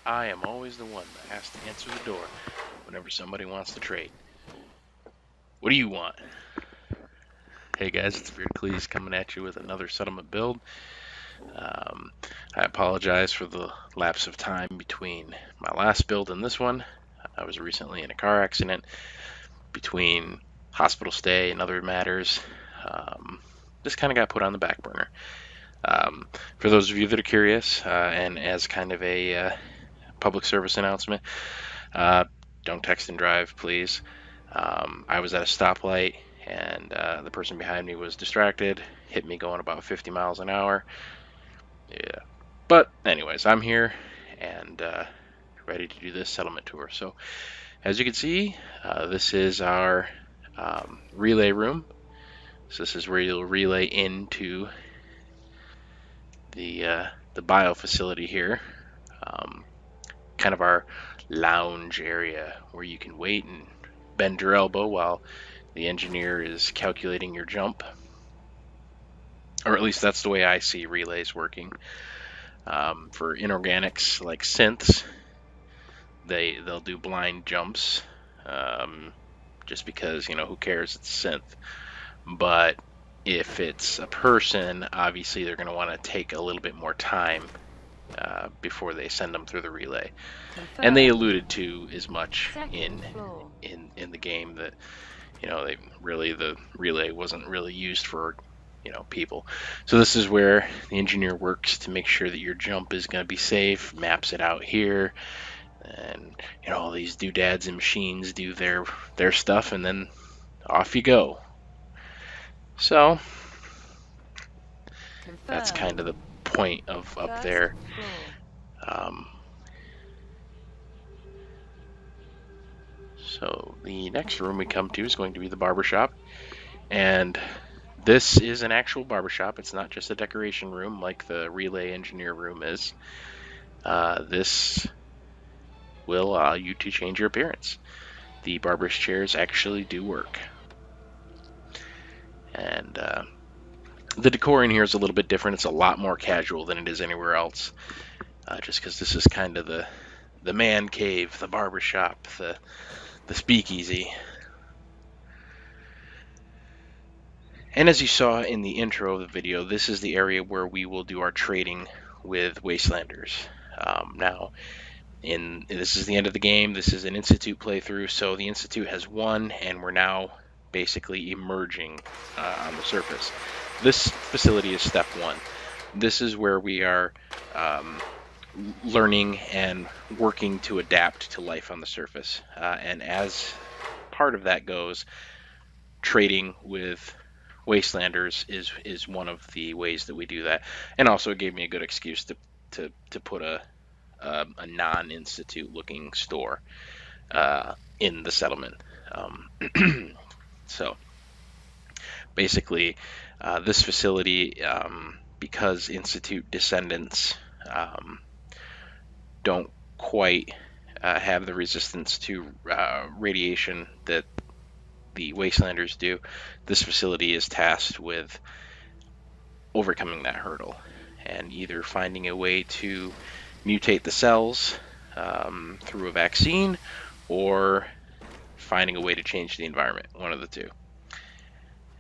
I am always the one that has to answer the door whenever somebody wants to trade. What do you want? Hey guys, it's Beardcleese coming at you with another settlement build. I apologize for the lapse of time between my last build and this one. I was recently in a car accident. Between hospital stay and other matters, this kind of got put on the back burner. For those of you that are curious, and as kind of a public service announcement, don't text and drive, please. I was at a stoplight and the person behind me was distracted, hit me going about 50 miles an hour. Yeah. But anyways, I'm here and ready to do this settlement tour. So as you can see, this is our relay room. So this is where you'll relay into the bio facility here. Kind of our lounge area where you can wait and bend your elbow while the engineer is calculating your jump. Or at least that's the way I see relays working. For inorganics like synths, they'll do blind jumps, just because, who cares, it's a synth. But if it's a person, obviously they're going to want to take a little bit more time before they send them through the relay. And they alluded to as much in the game that the relay wasn't really used for people. So this is where the engineer works to make sure that your jump is going to be safe, maps it out here, and all these doodads and machines do their stuff, and then off you go. So that's kind of the point of up there. So the next room we come to is going to be the barbershop, and this is an actual barbershop. It's not just a decoration room like the relay engineer room is. This will allow you to change your appearance. The barber's chairs actually do work. And the decor in here is a little bit different. It's a lot more casual than it is anywhere else. Just because this is kind of the man cave, the barbershop, the speakeasy. And as you saw in the intro of the video, this is the area where we will do our trading with Wastelanders. Now, this is the end of the game. This is an Institute playthrough, so the Institute has won, and we're now basically emerging on the surface. This facility is step one. This is where we are learning and working to adapt to life on the surface. And as part of that goes, trading with Wastelanders is one of the ways that we do that. And also it gave me a good excuse to put a non-institute looking store in the settlement. So basically, this facility, because institute descendants don't quite have the resistance to radiation that the Wastelanders do, this facility is tasked with overcoming that hurdle and either finding a way to mutate the cells through a vaccine, or finding a way to change the environment, one of the two.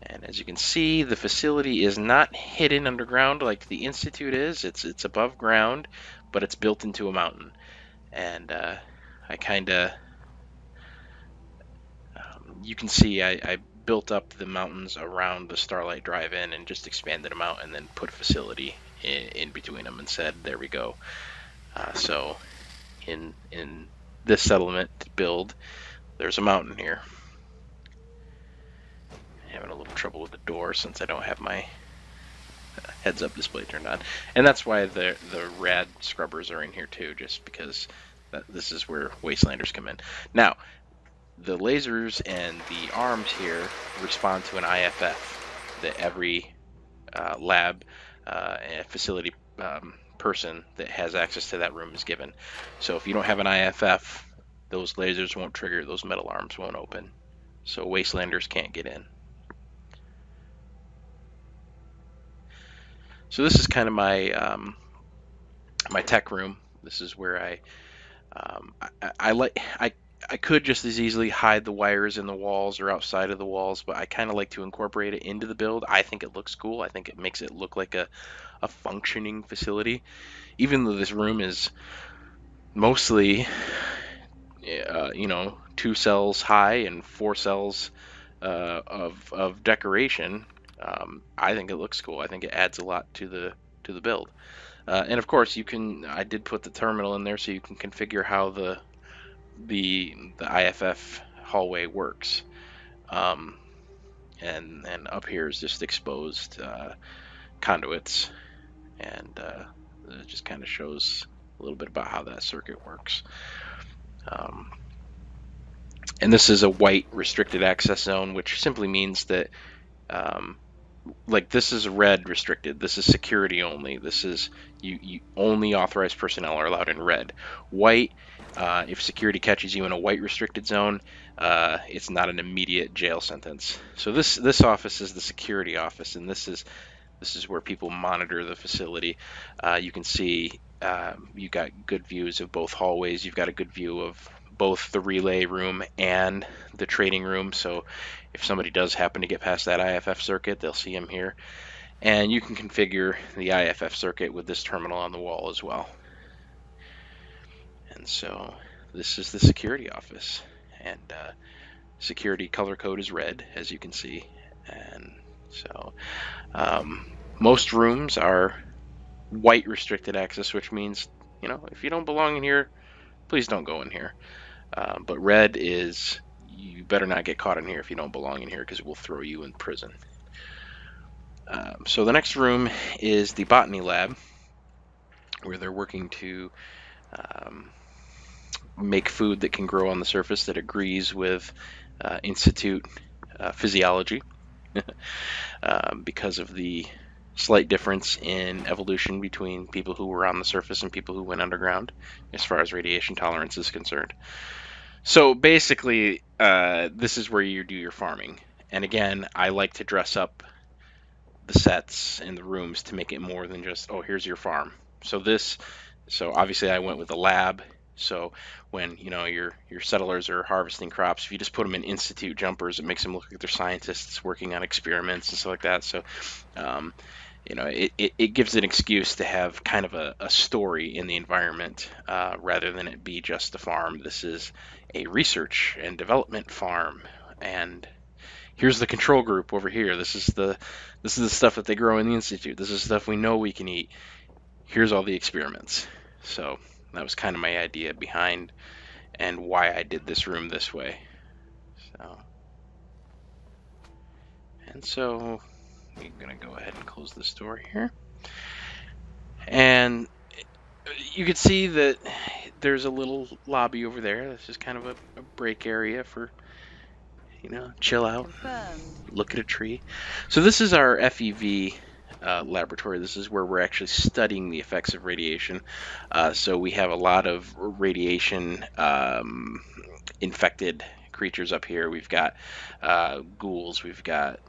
And as you can see, the facility is not hidden underground like the Institute is. It's above ground, but it's built into a mountain. And I kind of, you can see I built up the mountains around the Starlight Drive-In and just expanded them out and then put a facility in between them and said, there we go. So in this settlement build, there's a mountain here. Having a little trouble with the door since I don't have my heads-up display turned on, and that's why the rad scrubbers are in here too, just because this is where Wastelanders come in. Now, the lasers and the arms here respond to an IFF that every lab and facility person that has access to that room is given. So if you don't have an IFF, those lasers won't trigger, those metal arms won't open. So Wastelanders can't get in. So this is kind of my my tech room. This is where I I could just as easily hide the wires in the walls or outside of the walls, but I kind of like to incorporate it into the build. I think it looks cool. I think it makes it look like a functioning facility, even though this room is mostly, you know, 2 cells high and 4 cells of decoration. I think it looks cool. I think it adds a lot to the build. And of course, you can. I did put the terminal in there so you can configure how the IFF hallway works. Um, and up here is just exposed conduits, and it just kind of shows a little bit about how that circuit works. Um, and this is a white restricted access zone, which simply means that um, like this is red restricted. This is security only. This is you only authorized personnel are allowed in red. White, if security catches you in a white restricted zone, it's not an immediate jail sentence. So this office is the security office, and this is where people monitor the facility. You can see you got good views of both hallways. You've got a good view of both the relay room and the trading room. So if somebody does happen to get past that IFF circuit, they'll see them here. And you can configure the IFF circuit with this terminal on the wall as well. And so this is the security office. And security color code is red, as you can see. And so most rooms are white restricted access, which means, you know, if you don't belong in here, please don't go in here. But red is you better not get caught in here if you don't belong in here, because it will throw you in prison. So the next room is the botany lab, where they're working to make food that can grow on the surface that agrees with Institute physiology because of the slight difference in evolution between people who were on the surface and people who went underground as far as radiation tolerance is concerned. So basically, this is where you do your farming. And again, I like to dress up the sets and the rooms to make it more than just, oh, here's your farm. So obviously I went with a lab. So when your settlers are harvesting crops, if you just put them in institute jumpers, it makes them look like they're scientists working on experiments and stuff like that. So um, it gives an excuse to have kind of a story in the environment rather than it be just a farm. This is a research and development farm, and here's the control group over here. This is the stuff that they grow in the institute. This is stuff we know we can eat. Here's all the experiments. So that was kind of my idea behind and why I did this room this way. So I'm gonna go ahead and close this door here. And you can see that there's a little lobby over there. This is kind of a break area for, chill out, look at a tree. So this is our FEV laboratory. This is where we're actually studying the effects of radiation. So we have a lot of radiation infected creatures up here. We've got ghouls, we've got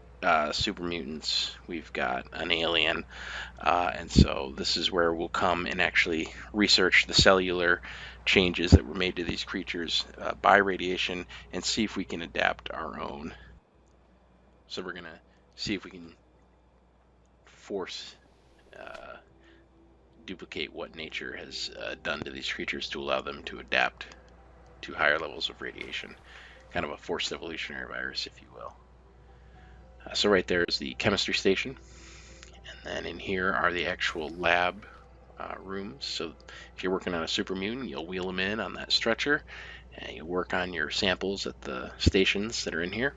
super mutants, we've got an alien, and so this is where we'll come and actually research the cellular changes that were made to these creatures by radiation and see if we can adapt our own. So we're gonna see if we can force duplicate what nature has done to these creatures to allow them to adapt to higher levels of radiation. Kind of a forced evolutionary virus, if you will. So right there is the chemistry station, and then in here are the actual lab rooms. So if you're working on a super mutant, you'll wheel them in on that stretcher, and you work on your samples at the stations that are in here.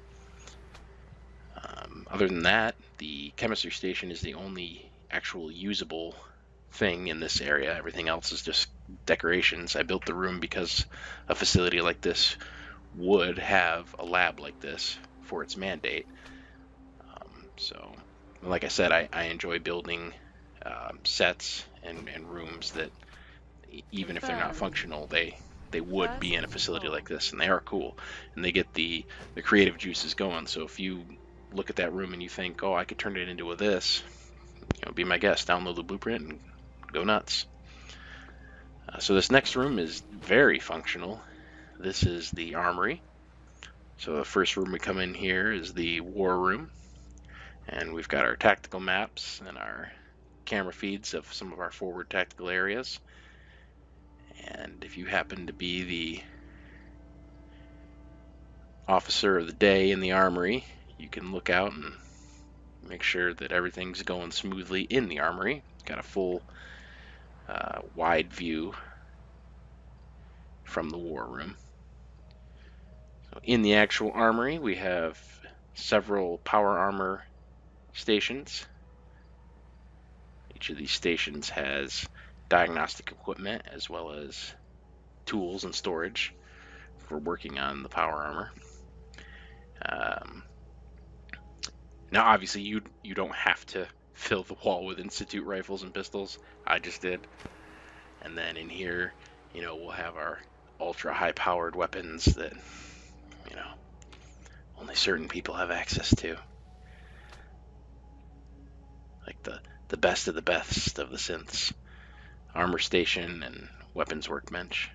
Other than that, the chemistry station is the only actual usable thing in this area. Everything else is just decorations. I built the room because a facility like this would have a lab like this for its mandate. So, like I said, I enjoy building sets and rooms that, even if they're not functional, they would be in a facility like this, and they are cool, and they get the creative juices going. So if you look at that room and you think, oh, I could turn it into this, be my guest, download the blueprint and go nuts. So this next room is very functional. This is the armory. So the first room we come in here is the war room, and we've got our tactical maps and our camera feeds of some of our forward tactical areas. And if you happen to be the officer of the day in the armory, you can look out and make sure that everything's going smoothly in the armory. Got a full wide view from the war room. So in the actual armory, we have several power armor stations. Each of these stations has diagnostic equipment as well as tools and storage for working on the power armor. Now, obviously, you don't have to fill the wall with Institute rifles and pistols. I just did. And then in here, we'll have our ultra high-powered weapons that, only certain people have access to. Like the best of the best of the synths. Armor station and weapons workbench.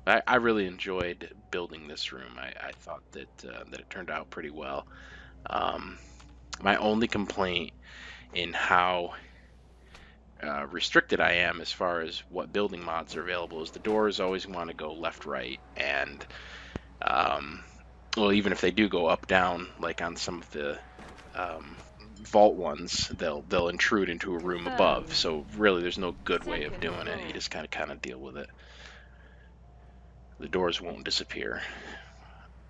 I really enjoyed building this room. I thought that it turned out pretty well. My only complaint in how restricted I am as far as what building mods are available is the doors always want to go left, right, and well, even if they do go up, down, like on some of the vault ones, they'll intrude into a room above. So really, there's no good way of doing it. You just kind of deal with it. The doors won't disappear.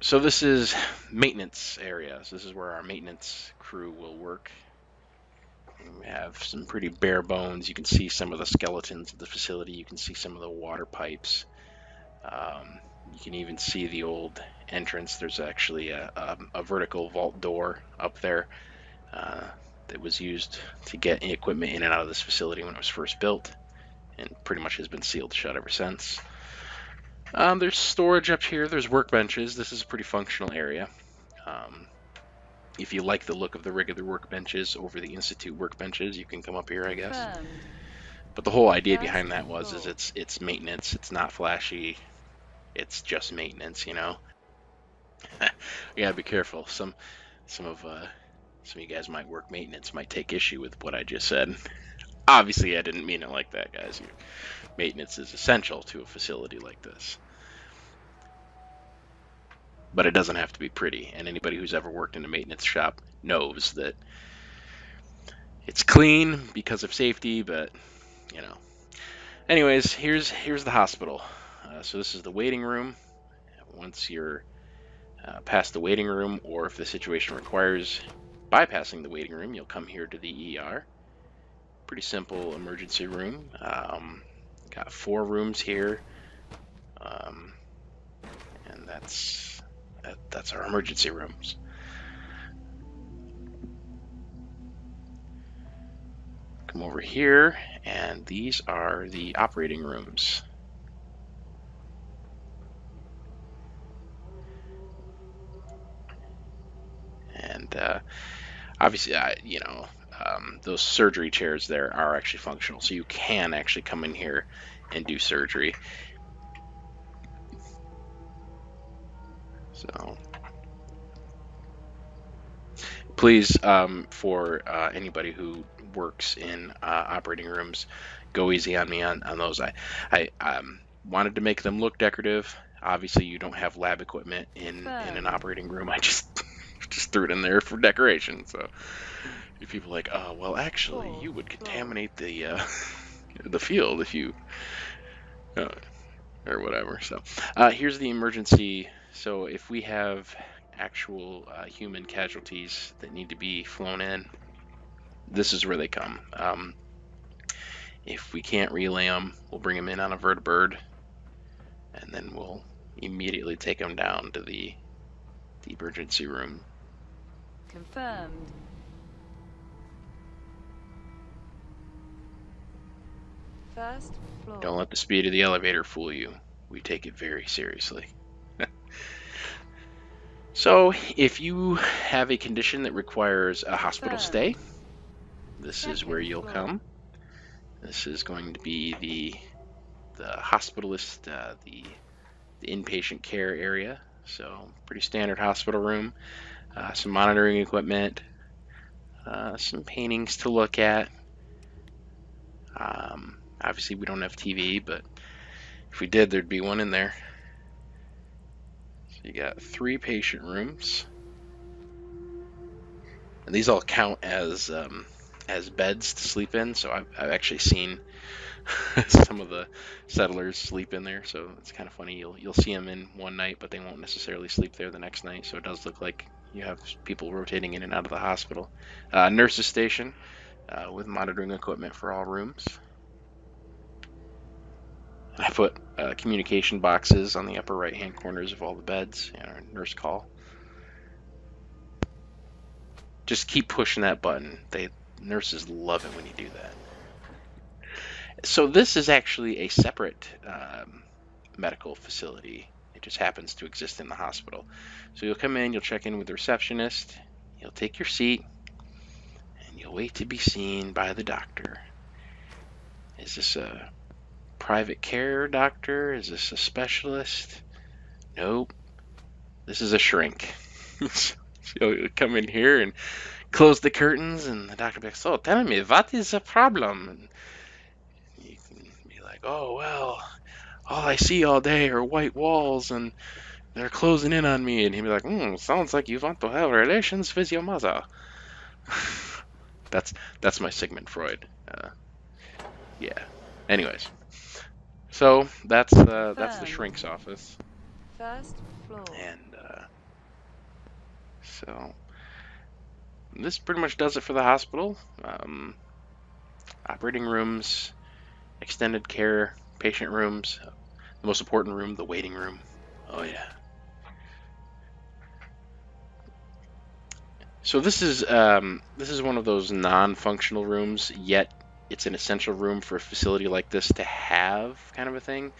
So this is maintenance area. So this is where our maintenance crew will work. We have some pretty bare bones. You can see some of the skeletons of the facility. You can see some of the water pipes. You can even see the old entrance. There's actually a vertical vault door up there that was used to get equipment in and out of this facility when it was first built, and pretty much has been sealed shut ever since. There's storage up here. There's workbenches. This is a pretty functional area. If you like the look of the regular workbenches over the Institute workbenches, you can come up here, I guess. But the whole idea behind that is it's maintenance. It's not flashy. It's just maintenance, You gotta be careful. Some of you guys might work maintenance, might take issue with what I just said. Obviously, I didn't mean it like that, guys. Maintenance is essential to a facility like this. But it doesn't have to be pretty, and anybody who's ever worked in a maintenance shop knows that it's clean because of safety, but, Anyways, here's the hospital. So this is the waiting room. Once you're past the waiting room, or if the situation requires bypassing the waiting room, you'll come here to the ER. Pretty simple emergency room. Got 4 rooms here, and that's our emergency rooms. Come over here, and these are the operating rooms. And obviously, those surgery chairs there are actually functional, so you can actually come in here and do surgery. So please, for anybody who works in operating rooms, go easy on me on those. I wanted to make them look decorative. Obviously, you don't have lab equipment in an operating room. I just threw it in there for decoration. So if people are like, oh, well, actually, you would contaminate the the field if you or whatever. So here's the emergency. So if we have actual human casualties that need to be flown in, this is where they come. If we can't relay them, we'll bring them in on a vertibird, and then we'll immediately take them down to the emergency room. Confirmed. First floor. Don't let the speed of the elevator fool you. We take it very seriously. So, if you have a condition that requires a hospital stay, this is where you'll come. This is going to be the hospitalist, the inpatient care area. So pretty standard hospital room. Some monitoring equipment, some paintings to look at. Obviously, we don't have TV, but if we did, there'd be one in there. So you got 3 patient rooms, and these all count as beds to sleep in. So I've actually seen some of the settlers sleep in there. So it's kind of funny. You'll see them in one night, but they won't necessarily sleep there the next night. So it does look like you have people rotating in and out of the hospital. Nurses station with monitoring equipment for all rooms. I put communication boxes on the upper right-hand corners of all the beds. Nurse call. Just keep pushing that button. Nurses love it when you do that. So this is actually a separate medical facility. It just happens to exist in the hospital. So you'll come in, you'll check in with the receptionist, you'll take your seat, and you'll wait to be seen by the doctor. Is this a private care doctor? Is this a specialist? Nope. This is a shrink. So you'll come in here and close the curtains, and the doctor will be like, so tell me, what is the problem? And you can be like, oh, well, all I see all day are white walls, and they're closing in on me. And he'd be like, sounds like you want to have relations with your mother. That's my Sigmund Freud. Yeah. Anyways, so that's the Confirmed. shrink's office, First floor. and so this pretty much does it for the hospital. Operating rooms, extended care, patient rooms, the most important room, the waiting room. Oh yeah. So this is one of those non-functional rooms, yet it's an essential room for a facility like this to have, kind of a thing.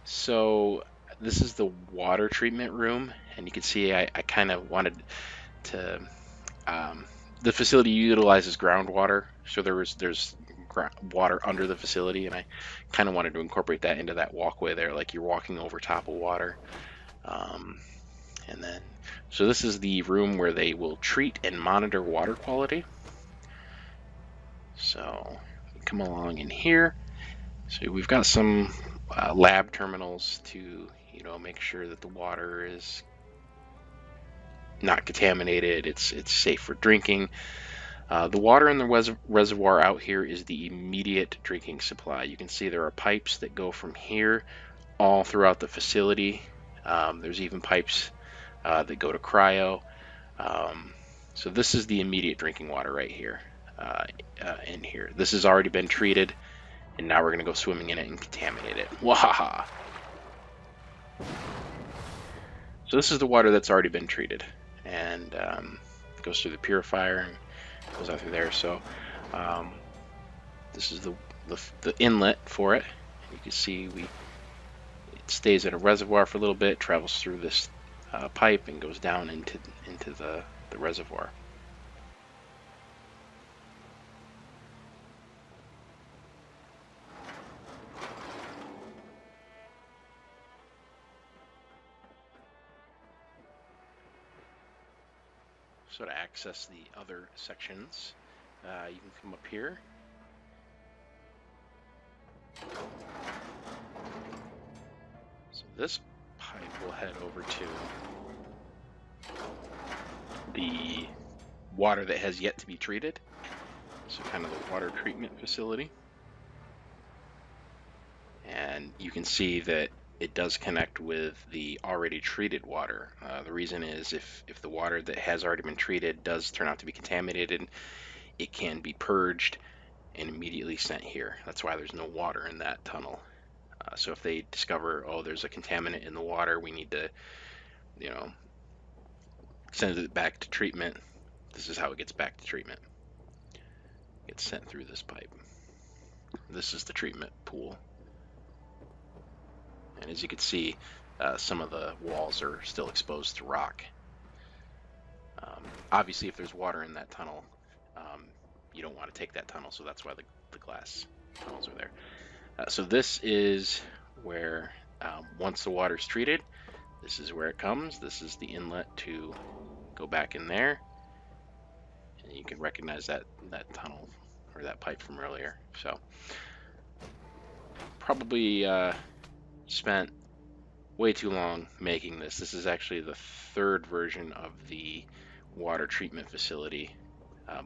So this is the water treatment room, and you can see I kind of wanted to. The facility utilizes groundwater, so there's water under the facility, and I kind of wanted to incorporate that into that walkway there, like you're walking over top of water. And then, so this is the room where they will treat and monitor water quality. So come along in here. So we've got some lab terminals to, make sure that the water is not contaminated. It's safe for drinking. The water in the reservoir out here is the immediate drinking supply. You can see there are pipes that go from here all throughout the facility. There's even pipes that go to cryo. So this is the immediate drinking water right here, in here. This has already been treated, and now we're going to go swimming in it and contaminate it. Wahaha! So this is the water that's already been treated, and goes through the purifier and goes out through there. So this is the inlet for it. You can see it stays in a reservoir for a little bit, travels through this pipe, and goes down into the reservoir. So to access the other sections, you can come up here. So this pipe will head over to the water that has yet to be treated. So kind of the water treatment facility. And you can see that it does connect with the already treated water. The reason is if the water that has already been treated does turn out to be contaminated, it can be purged and immediately sent here. That's why there's no water in that tunnel. So if they discover, oh, there's a contaminant in the water, we need to, send it back to treatment. This is how it gets back to treatment. It gets sent through this pipe. This is the treatment pool. And as you can see, some of the walls are still exposed to rock. Obviously, if there's water in that tunnel, you don't want to take that tunnel, so that's why the glass tunnels are there. So this is where, once the water's treated, this is where it comes. This is the inlet to go back in there. And you can recognize that tunnel or that pipe from earlier. So probably spent way too long making this. This is actually the third version of the water treatment facility,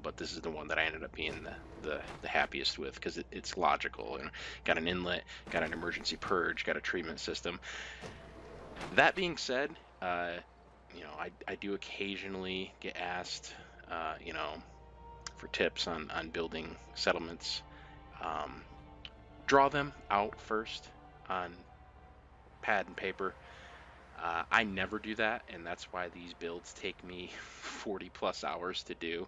but this is the one that I ended up being the happiest with because it's logical. And got an inlet, got an emergency purge, got a treatment system. That being said, you know, I do occasionally get asked, you know, for tips on building settlements. Draw them out first on pad and paper. I never do that, and that's why these builds take me 40 plus hours to do,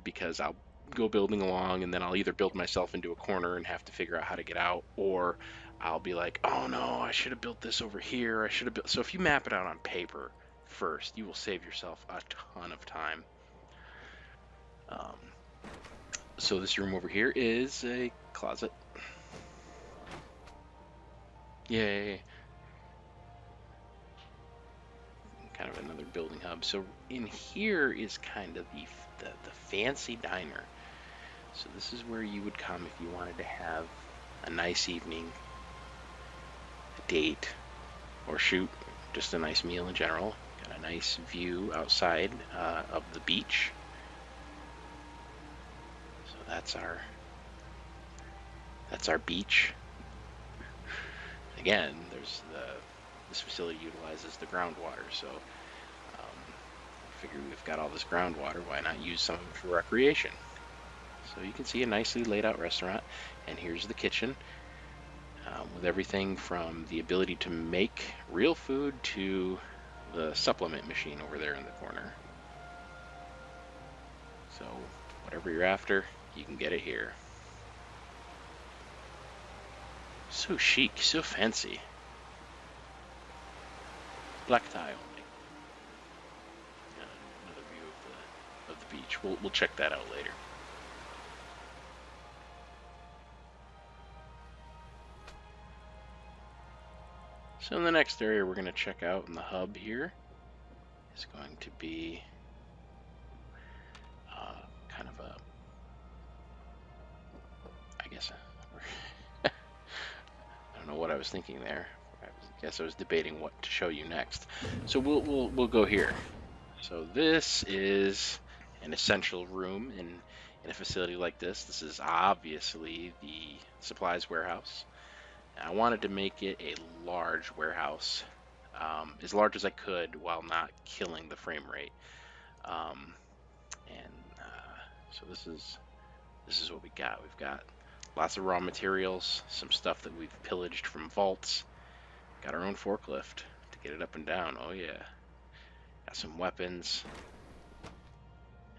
because I'll go building along and then I'll either build myself into a corner and have to figure out how to get out, or I'll be like, oh no, I should have built this over here. I should have built. So if you map it out on paper first, you will save yourself a ton of time. So this room over here is a closet. Yay. Kind of another building hub. So in here is kind of the fancy diner. So this is where you would come if you wanted to have a nice evening, a date, or shoot just a nice meal in general. Got a nice view outside of the beach. So that's our beach. Again, there's this facility utilizes the groundwater, so I figure we've got all this groundwater, why not use some of it for recreation? So you can see a nicely laid out restaurant, and here's the kitchen with everything from the ability to make real food to the supplement machine over there in the corner. So whatever you're after, you can get it here. So chic, so fancy. Black tie only. Another view of the beach. We'll check that out later. So in the next area we're going to check out in the hub here is going to be kind of a, I guess, I don't know what I was thinking there. I guess I was debating what to show you next. So we'll go here. So this is an essential room in a facility like this. This is obviously the supplies warehouse. I wanted to make it a large warehouse, as large as I could while not killing the frame rate. So this is what we got. We've got lots of raw materials, some stuff that we've pillaged from vaults. Got our own forklift to get it up and down. Oh yeah. Got some weapons.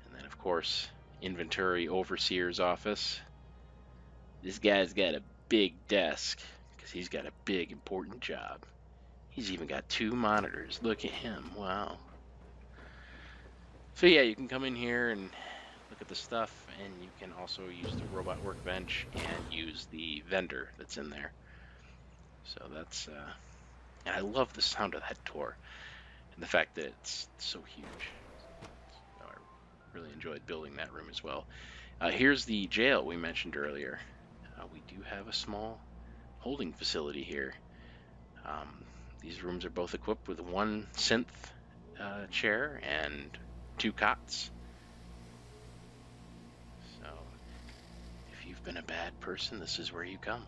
And then of course, inventory overseer's office. This guy's got a big desk because he's got a big important job. He's even got 2 monitors. Look at him. Wow. So yeah, you can come in here and look at the stuff, and you can also use the robot workbench and use the vendor that's in there. So that's and I love the sound of that door and the fact that it's so huge. So I really enjoyed building that room as well. Here's the jail we mentioned earlier. We do have a small holding facility here. These rooms are both equipped with 1 synth chair and 2 cots. So if you've been a bad person, this is where you come.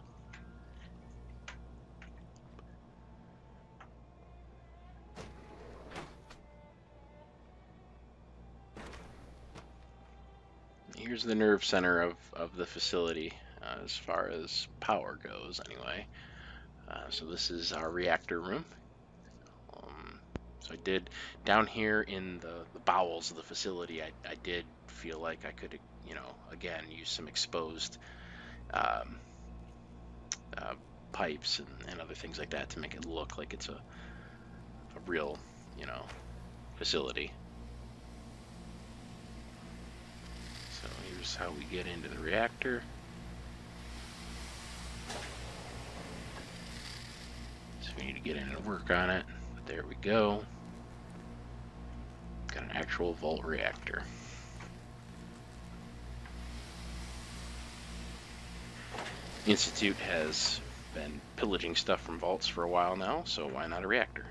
Here's the nerve center of the facility, as far as power goes anyway. So this is our reactor room. So I did, down here in the bowels of the facility, I did feel like I could, you know, again, use some exposed pipes and other things like that to make it look like it's a real, you know, facility. So here's how we get into the reactor. So we need to get in and work on it. But there we go. Got an actual Vault reactor. Institute has been pillaging stuff from vaults for a while now, so why not a reactor?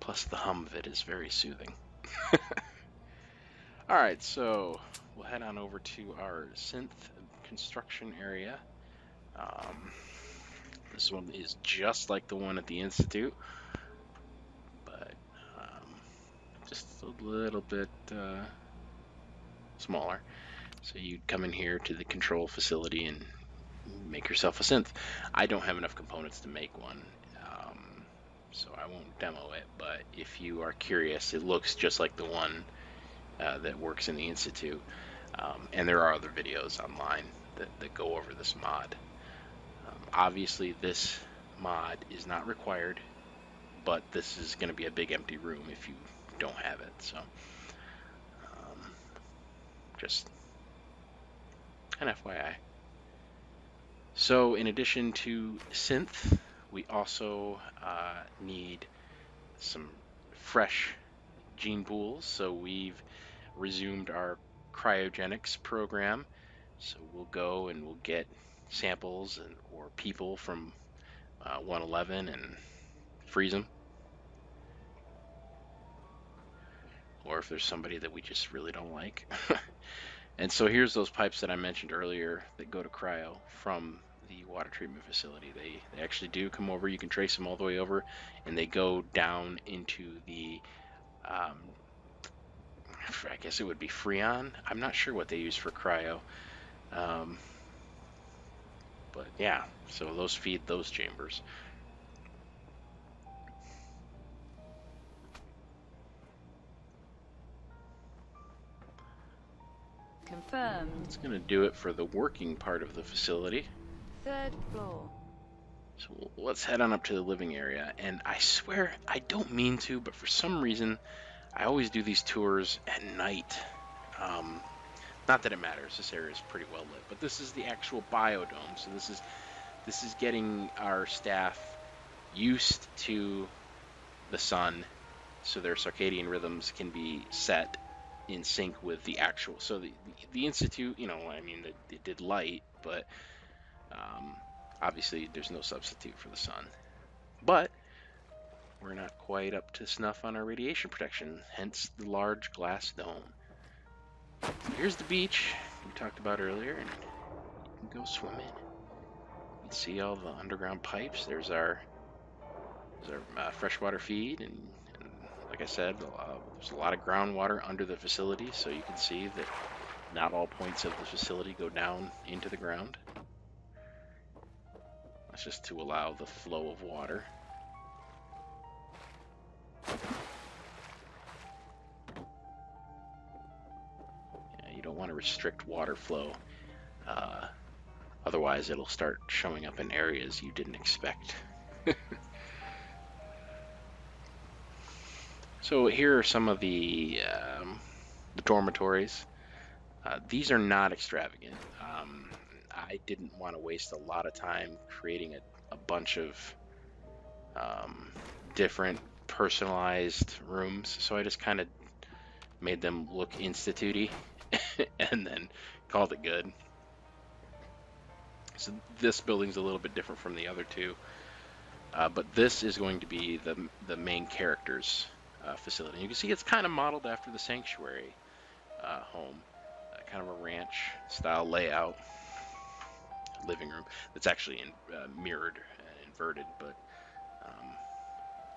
Plus the hum of it is very soothing. Alright, so we'll head on over to our synth construction area. This one is just like the one at the Institute, but just a little bit smaller. So you'd come in here to the control facility and make yourself a synth. I don't have enough components to make one, so I won't demo it, but if you are curious, it looks just like the one that works in the Institute. And there are other videos online that go over this mod. Obviously, this mod is not required, but this is going to be a big empty room if you don't have it. So, just an FYI. So, in addition to synth, we also need some fresh gene pools. So, we've resumed our cryogenics program. So, we'll go and we'll get samples or people from 111 and freeze them. Or if there's somebody that we just really don't like. And so here's those pipes that I mentioned earlier that go to cryo from the water treatment facility. They actually do come over. You can trace them all the way over, and they go down into the, I guess it would be Freon. I'm not sure what they use for cryo. But yeah, so those feed those chambers. Confirmed. That's going to do it for the working part of the facility. 3rd floor. So let's head on up to the living area. And I swear, I don't mean to, but for some reason, I always do these tours at night. Not that it matters, this area is pretty well lit, but this is the actual biodome. So this is getting our staff used to the sun, so their circadian rhythms can be set in sync with the actual. So the Institute, you know, I mean, it did light, but obviously there's no substitute for the sun. But we're not quite up to snuff on our radiation protection, hence the large glass dome. Here's the beach we talked about earlier, and you can go swimming. You can see all the underground pipes. There's our freshwater feed, and like I said, there's a lot of groundwater under the facility, so you can see that not all points of the facility go down into the ground. That's just to allow the flow of water. Yeah, you don't want to restrict water flow. Otherwise, it'll start showing up in areas you didn't expect. So here are some of the dormitories. These are not extravagant. I didn't want to waste a lot of time creating a bunch of different personalized rooms, so I just kind of made them look institute-y and then called it good. So this building's a little bit different from the other two, but this is going to be the main characters facility. You can see it's kind of modeled after the Sanctuary home, kind of a ranch style layout, living room that's actually mirrored and inverted, but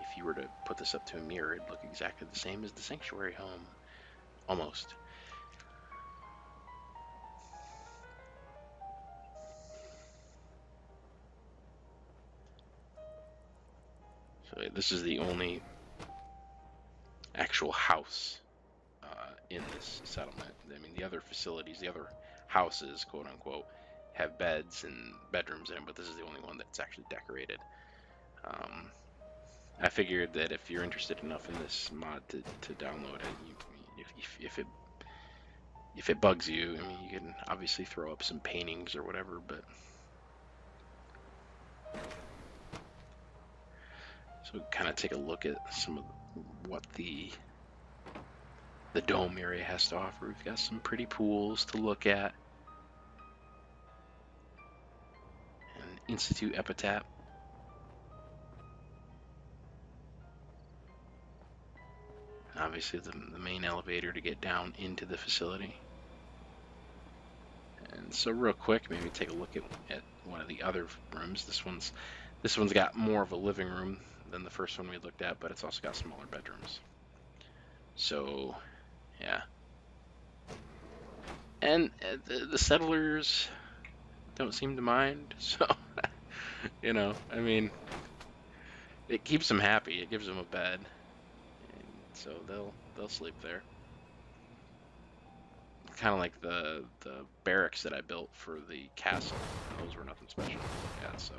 if you were to put this up to a mirror, it'd look exactly the same as the Sanctuary home, almost. So this is the only actual house in this settlement. I mean, the other facilities, the other houses, quote unquote, have beds and bedrooms in, but this is the only one that's actually decorated. I figured that if you're interested enough in this mod to download it, if it if it bugs you, I mean, you can obviously throw up some paintings or whatever, but so kind of take a look at some of what the dome area has to offer. We've got some pretty pools to look at. An Institute Epitaph. Obviously the main elevator to get down into the facility. And so real quick, maybe take a look at one of the other rooms. This one's got more of a living room than the first one we looked at, but it's also got smaller bedrooms. So, yeah. And the settlers don't seem to mind, so, you know, I mean, it keeps them happy. It gives them a bed, and so they'll sleep there. Kind of like the barracks that I built for the castle. Those were nothing special. Yeah, so,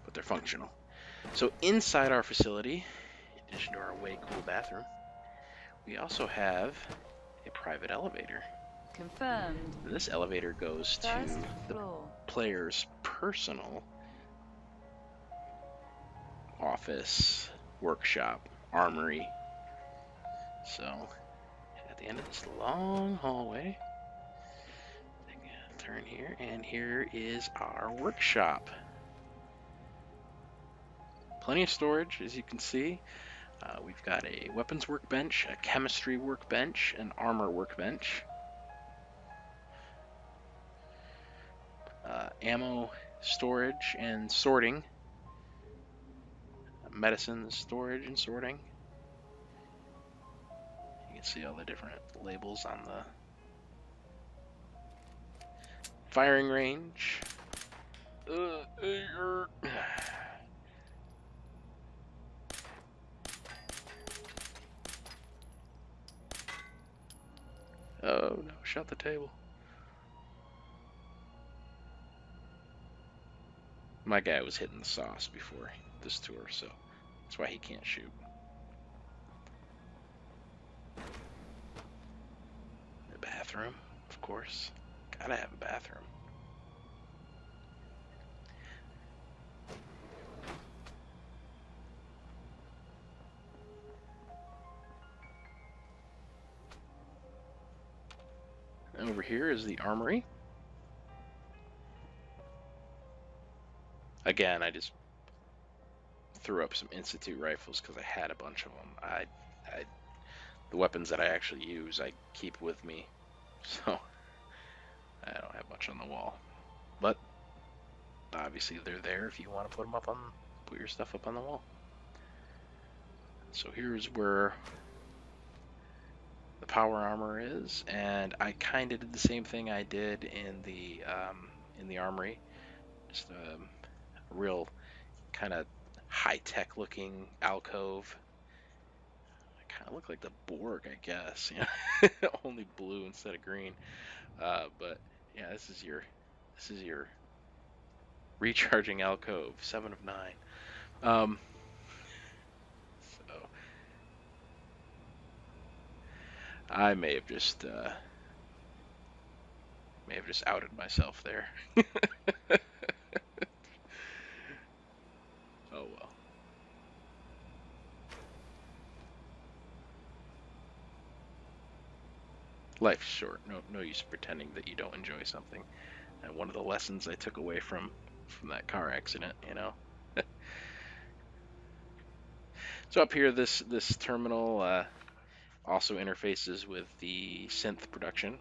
but they're functional. So inside our facility, in addition to our way cool bathroom, we also have a private elevator. Confirmed. And this elevator goes to First the floor. player's personal office, workshop, armory. So at the end of this long hallway, turn here, and here is our workshop. Plenty of storage, as you can see. We've got a weapons workbench, a chemistry workbench, an armor workbench, ammo storage and sorting, medicine storage and sorting. You can see all the different labels on the firing range. Oh no, shut the table. My guy was hitting the sauce before this tour, so that's why he can't shoot. The bathroom, of course. Gotta have a bathroom. And over here is the armory. Again, I just threw up some Institute rifles because I had a bunch of them. The weapons that I actually use, I keep with me, so I don't have much on the wall. But obviously, they're there if you want to put your stuff up on the wall. So here's where the power armor is, and I kind of did the same thing I did in the armory. Just a real kind of high-tech looking alcove. I kind of look like the Borg, I guess. You know? Only blue instead of green. But yeah, this is your recharging alcove, 7 of 9. So I may have just outed myself there. Oh well. Life's short. No use pretending that you don't enjoy something. And one of the lessons I took away from that car accident, you know. So up here, this terminal also interfaces with the synth production.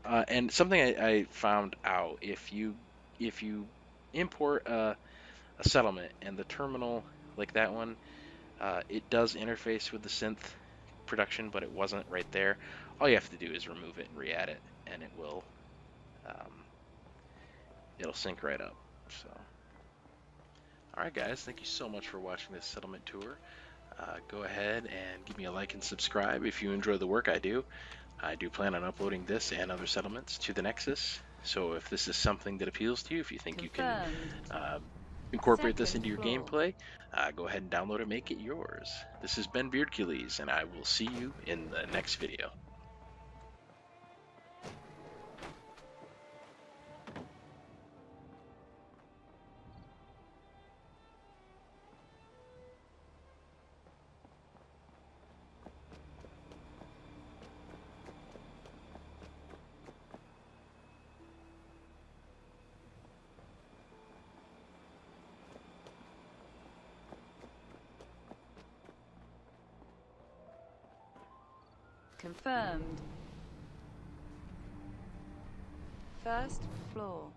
And something I found out, if you import a settlement and the terminal like that one, it does interface with the synth production, but it wasn't right there. All you have to do is remove it and re-add it, and it'll sync right up. So, all right, guys, thank you so much for watching this settlement tour. Go ahead and give me a like and subscribe if you enjoy the work I do. I do plan on uploading this and other settlements to the Nexus. So if this is something that appeals to you, if you think you can incorporate this Second into your floor. gameplay, go ahead and download it, make it yours. This has been Beardkillies, and I will see you in the next video. Confirmed. First floor.